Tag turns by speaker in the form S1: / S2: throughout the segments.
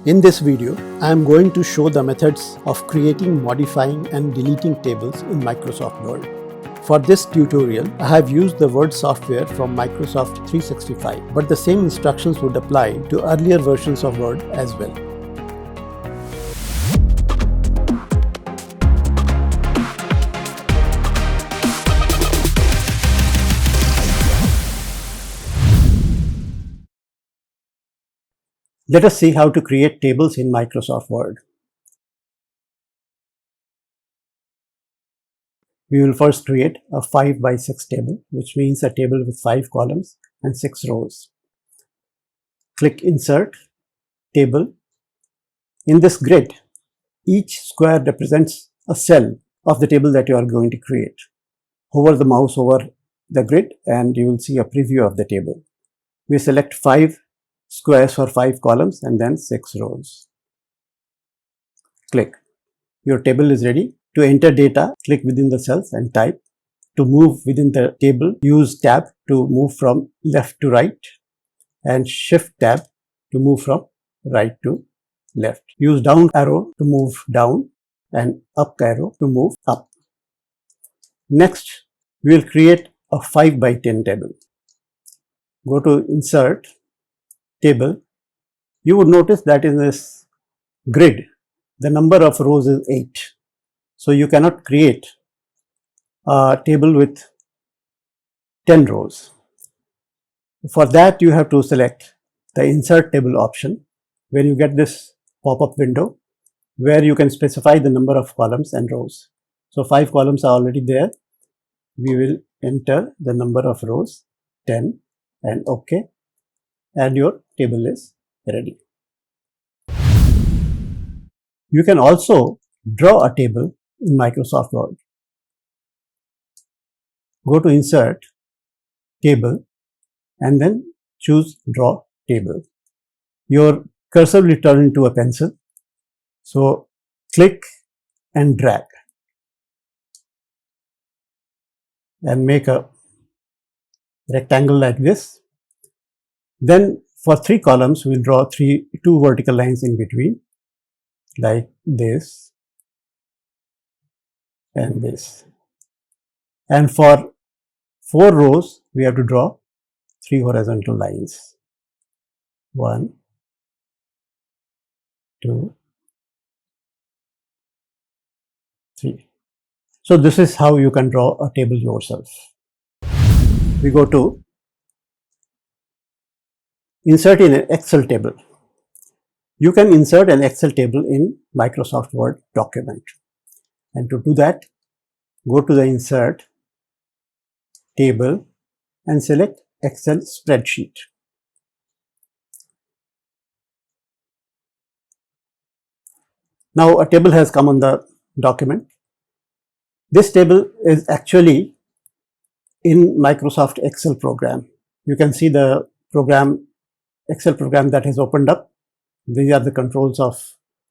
S1: In this video, I am going to show the methods of creating, modifying and deleting tables in Microsoft Word. For this tutorial, I have used the Word software from Microsoft 365, but the same instructions would apply to earlier versions of Word as well. Let us see how to create tables in Microsoft Word. We will first create a 5 by 6 table, which means a table with 5 columns and 6 rows. Click Insert, Table. In this grid, each square represents a cell of the table that you are going to create. Hover the mouse over the grid and you will see a preview of the table. We select 5 squares for 5 columns and then 6 rows. Click. Your table is ready. To enter data, click within the cells and type. To move within the table, use Tab to move from left to right and Shift Tab to move from right to left. Use down arrow to move down and up arrow to move up. Next, we will create a 5 by 10 table. Go to Insert, Table. You would notice that in this grid, the number of rows is 8. So you cannot create a table with 10 rows. For that, you have to select the Insert Table option, where you get this pop-up window where you can specify the number of columns and rows. So 5 columns are already there. We will enter the number of rows, 10, and OK, and your table is ready. You can also draw a table in Microsoft Word. Go to Insert, Table, and then choose Draw Table. Your cursor will turn into a pencil. So click and drag and make a rectangle like this. Then for 3 columns, we'll draw 2 vertical lines in between, like this and this. And for 4 rows, we have to draw 3 horizontal lines. 1, 2, 3. So this is how you can draw a table yourself. We go to Insert in an Excel table. You can insert an Excel table in Microsoft Word document. And to do that, go to the Insert, Table, and select Excel Spreadsheet. Now a table has come on the document. This table is actually in Microsoft Excel program. You can see the Excel program that has opened up. These are the controls of,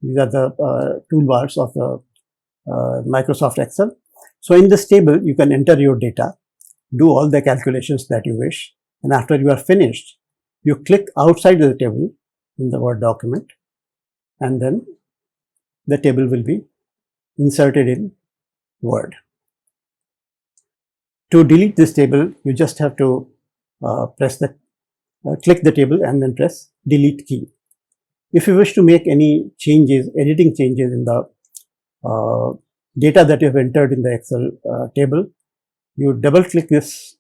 S1: these are the toolbars of the Microsoft Excel. So in this table, you can enter your data, do all the calculations that you wish, and after you are finished, you click outside the table in the Word document, and then the table will be inserted in Word. To delete this table, you just have to click the table and then press Delete key. If you wish to make any changes, editing changes in the data that you have entered in the Excel table, you double click this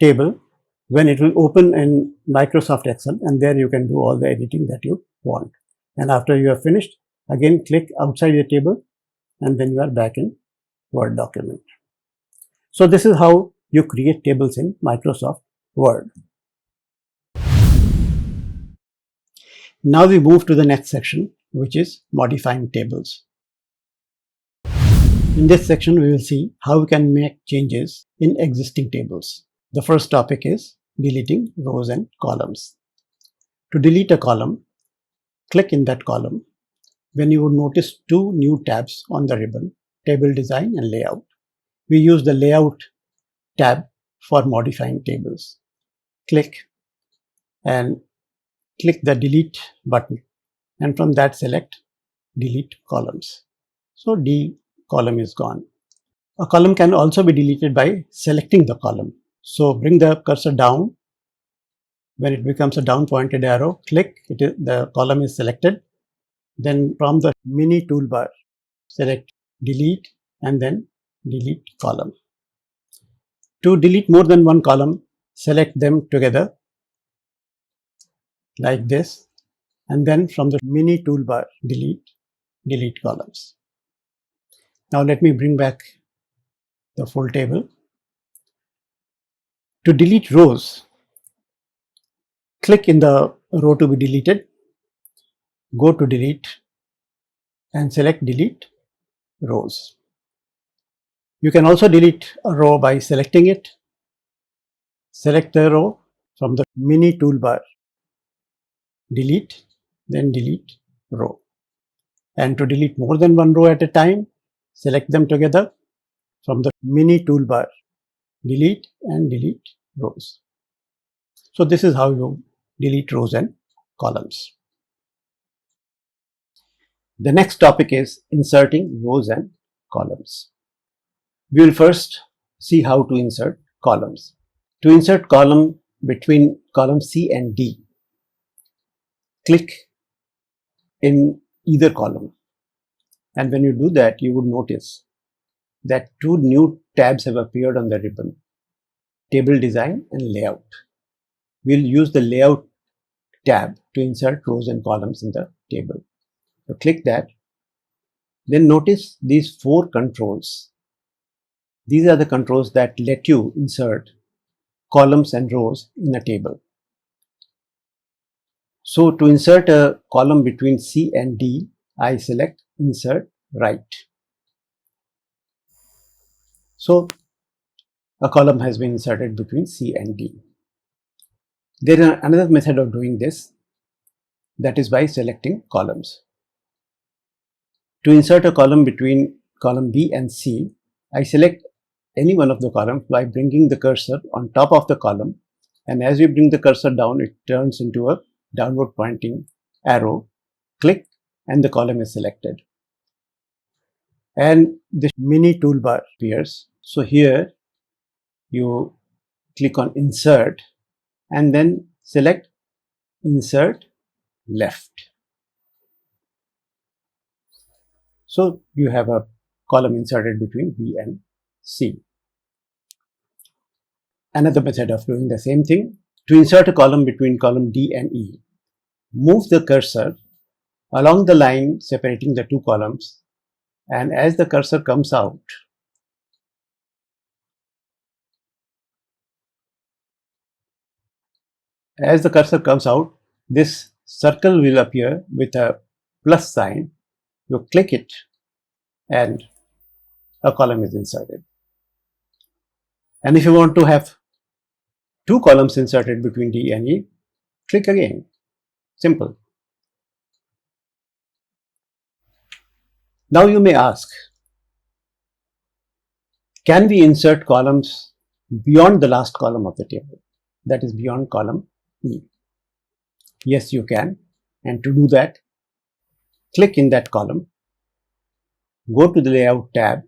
S1: table when it will open in Microsoft Excel, and there you can do all the editing that you want. And after you have finished, again click outside the table and then you are back in Word document. So this is how you create tables in Microsoft Word. Now we move to the next section, which is modifying tables. In this section, we will see how we can make changes in existing tables. The first topic is deleting rows and columns. To delete a column, click in that column. When you would notice 2 new tabs on the ribbon, Table Design and Layout. We use the Layout tab for modifying tables. Click and click the delete button and from that select delete columns. So D column is gone. A column can also be deleted by selecting the column. So bring the cursor down. When it becomes a down pointed arrow, click, the column is selected. Then from the mini toolbar, select delete and then delete column. To delete more than one column, select them together like this, and then from the mini toolbar, delete columns. Now let me bring back the full table. To delete rows, click in the row to be deleted, go to delete and select delete rows. You can also delete a row by selecting it. Select the row from the mini toolbar, delete, then delete row. And to delete more than one row at a time, select them together from the mini toolbar, delete and delete rows. So this is how you delete rows and columns. The next topic is inserting rows and columns. We will first see how to insert columns. To insert column between column C and D, click in either column. And when you do that, you would notice that two new tabs have appeared on the ribbon, Table Design and Layout. We'll use the Layout tab to insert rows and columns in the table. So click that. Then notice these four controls. These are the controls that let you insert columns and rows in a table. So to insert a column between C and D, I select Insert Right. So a column has been inserted between C and D. There is another method of doing this, that is by selecting columns. To insert a column between column B and C, I select any one of the columns by bringing the cursor on top of the column, and as you bring the cursor down, it turns into a downward pointing arrow. Click and the column is selected. And this mini toolbar appears. So here you click on Insert and then select Insert Left. So you have a column inserted between B and C. Another method of doing the same thing, to insert a column between column D and E, move the cursor along the line separating the two columns, and as the cursor comes out, this circle will appear with a plus sign. You click it and a column is inserted. And if you want to have two columns inserted between D and E, click again. Simple. Now you may ask, can we insert columns beyond the last column of the table, that is beyond column E? Yes, you can. And to do that, click in that column, go to the Layout tab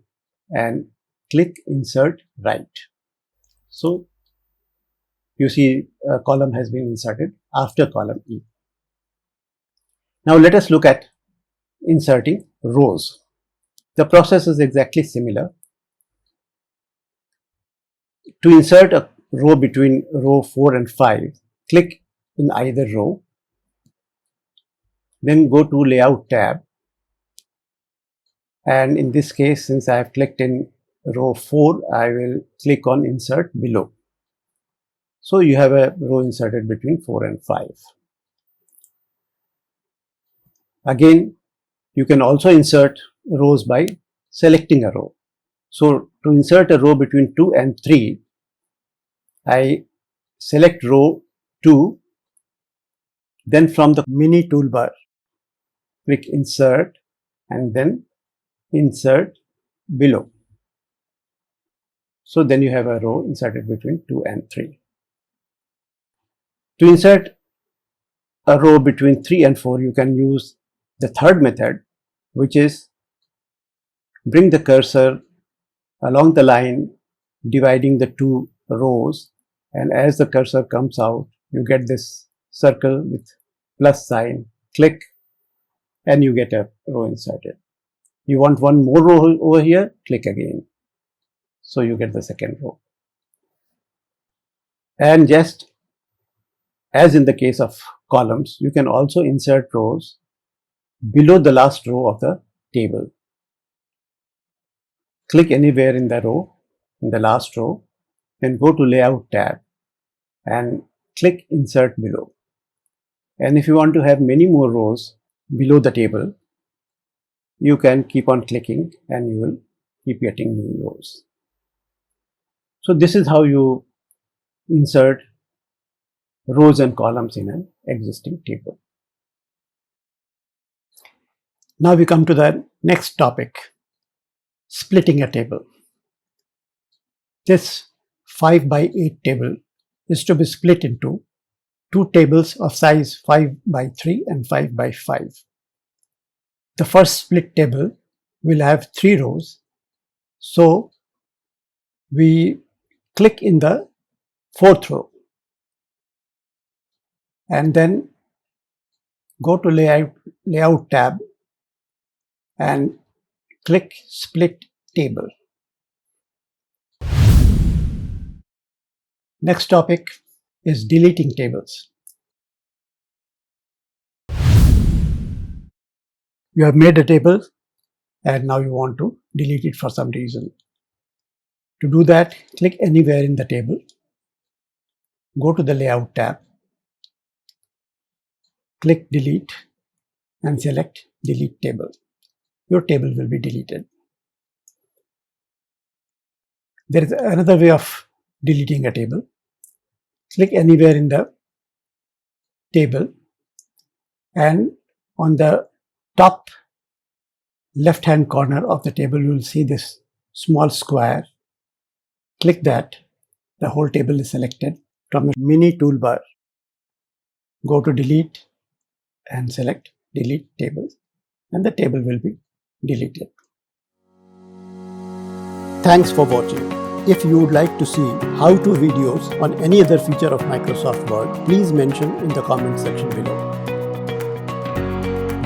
S1: and click Insert Right. So you see a column has been inserted after column E. Now let us look at inserting rows. The process is exactly similar. To insert a row between row 4 and 5, click in either row, then go to Layout tab, and in this case, since I have clicked in row 4, I will click on Insert Below. So you have a row inserted between 4 and 5. Again, you can also insert rows by selecting a row. So to insert a row between 2 and 3, I select row 2, then from the mini toolbar, click Insert and then Insert Below. So then you have a row inserted between 2 and 3. To insert a row between 3 and 4, you can use the third method, which is bring the cursor along the line dividing the two rows, and as the cursor comes out, you get this circle with plus sign. Click and you get a row inserted. You want one more row over here, click again. So you get the second row. And just as in the case of columns, you can also insert rows below the last row of the table. Click anywhere in the row, in the last row, then go to Layout tab and click Insert Below. And if you want to have many more rows below the table, you can keep on clicking and you will keep getting new rows. So this is how you insert rows and columns in an existing table. Now we come to the next topic, splitting a table. This 5 by 8 table is to be split into two tables of size 5 by 3 and 5 by 5. The first split table will have 3 rows. So we click in the 4th row and then go to Layout tab and click Split Table. Next topic is deleting tables. You have made a table and now you want to delete it for some reason. To do that, click anywhere in the table, go to the Layout tab, click Delete and select Delete Table. Your table will be deleted. There is another way of deleting a table. Click anywhere in the table and on the top left hand corner of the table you will see this small square. Click that. The whole table is selected. From the mini toolbar, go to Delete and select Delete Table and the table will be deleted. Thanks for watching. If you would like to see how-to videos on any other feature of Microsoft Word, please mention in the comment section below.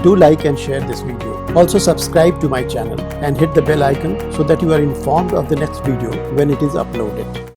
S1: Do like and share this video. Also subscribe to my channel and hit the bell icon so that you are informed of the next video when it is uploaded.